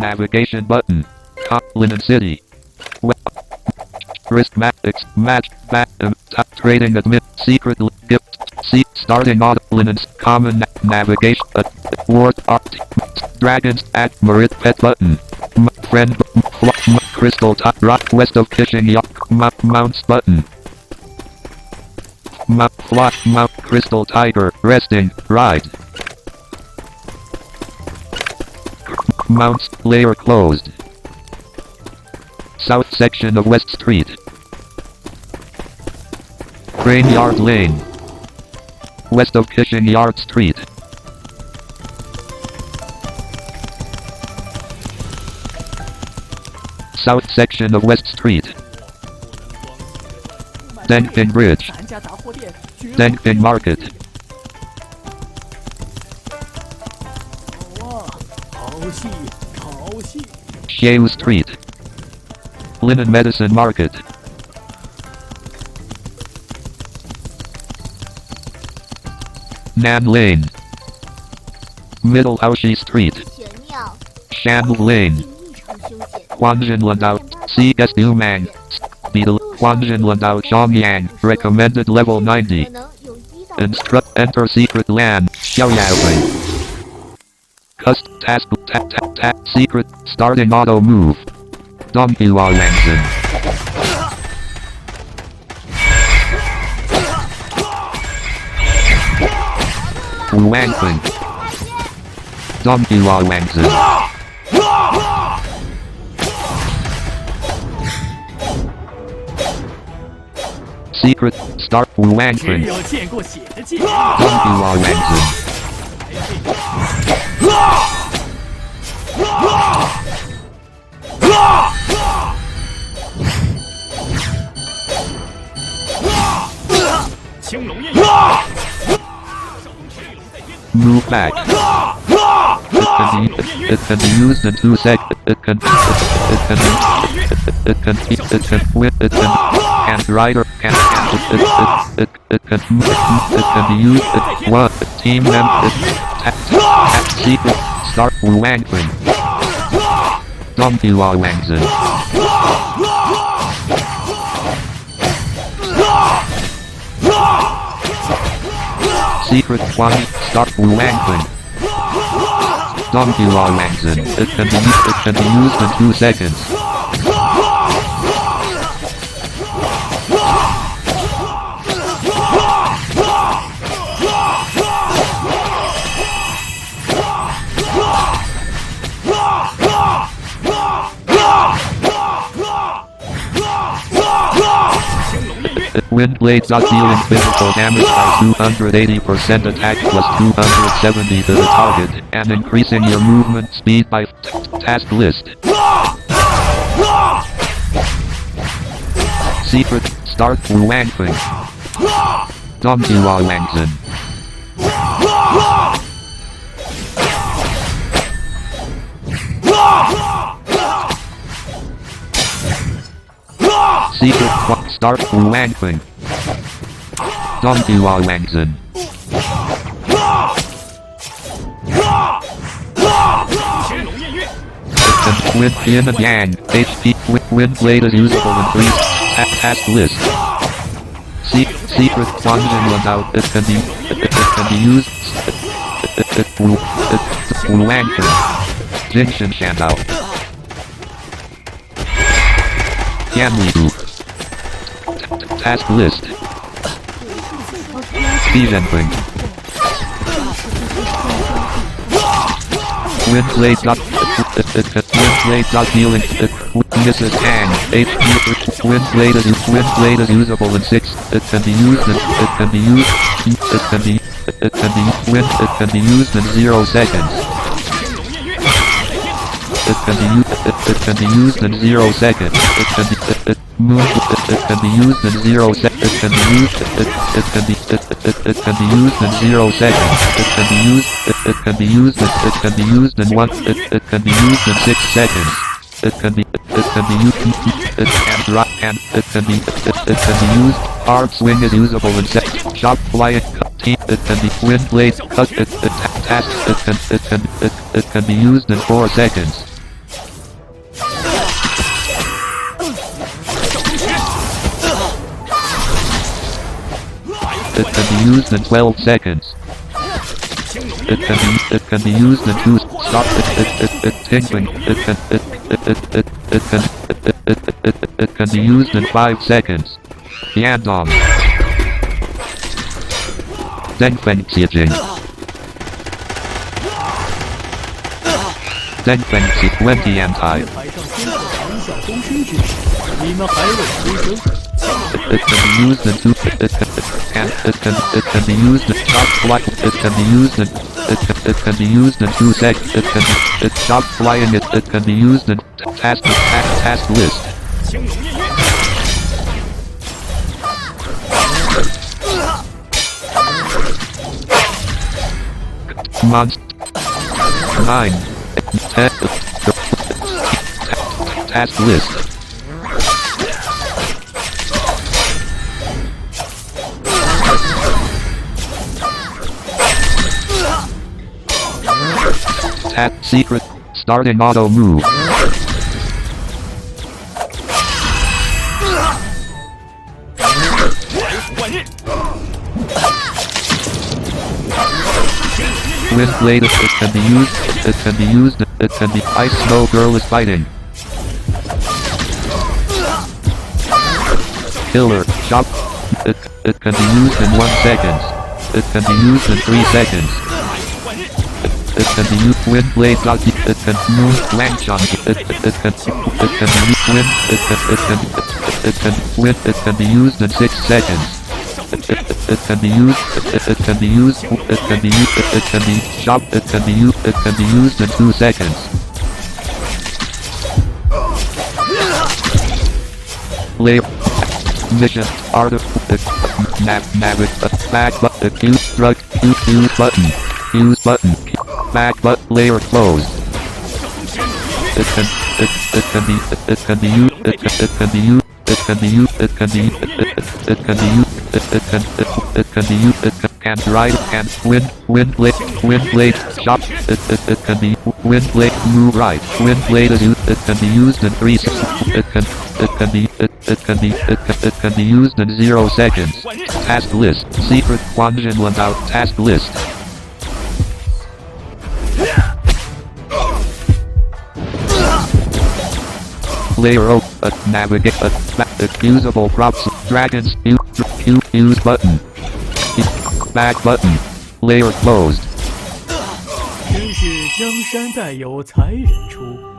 Navigation button. Linen City. Risk match back trading admit secret gift starting auto linens common navigation ward art dragons at Marit pet button friend crystal top rock west of fishing yacht mounts button mount crystal tiger resting ride mounts layer closed south section of West Street Crane Yard Lane west of Fishing Yard Street south section of West Street Dengping Bridge Dengping Market Xiao Street Linen Medicine Market Nan Lane Middle Haoxi Street Shanlu Lane Huanjinlandao CS Lumang Beetle Huanjinlandao Zhongyang recommended level 90 enter secret land Xiaoyaowei task secret starting auto move Donghua Wangzhen Wangping Donghua Wangzhen secret start Wangping Donghua Wangzhen Move back. It can be used in 2 seconds. It can rider can be used one team member secret start Wangping Donghua Wangzhen secret 20 start Wangping Donghua Wangzhen it can be used in 2 seconds Wind blades are dealing physical damage by 280% attack plus 270 to the target, and increasing your movement speed by task list. Secret start Wangping Donghua Wangzhen Secret start Wangping Donghua Wangzhen Wind Yin and Yang HP Wind Blade is usable in 3 task list Secret Huanjinlandao it can be used Wangping Jinshin Shandao Yanlidu task list Bizenping Windblade dealing Mrs. Tang HP Windblade is usable in 6 it can be used in 0 seconds It can be used in 0 seconds. It can be used in 0 seconds. It can be used in 0 seconds. It can be used in 1. It can be used in 6 seconds. It can be used. Arm swing is usable in seconds. Sharp flying cut team. It can be wind blade cut. It can be used in 4 seconds. It can be used in 12 seconds. It can be used in 2. Stop. It tinkling. It can be used in 5 seconds. Yandong. Dengfeng Xiejing. Dengfeng Xi 20 anti. It can be used in 2. It can be used in shot fly. It can be used in. It can be used in 2 seconds. It's shot flying. It can be used in task list. Monster 9 task list. Tap secret starting auto move. Wind blade. It can be used. It can be used. It can be ice snow girl is fighting. Killer shot. It can be used in 1 second. It can be used in 3 seconds. It can be used wind blade. It can move Langchon. It can be used wind. It can be used in 6 seconds. It can be used. It can be used. It can be used. It can be shot. It can be used. It can be used in 2 seconds. Layer mission artifact navigate back button use drug use button back but layer closed. It can be used. It can be used. It can be used. It can be used. It can be used. It can be used. It can ride. Can wind blade shot. It can be wind blade move right. Wind blade is used. It can be used in 3 seconds. It can be used in 0 seconds. Task list. Secret Quanjin Landau task list. Layer O, navigate, usable props, dragons, use button, back button, layer closed. 真是江山代有才人出。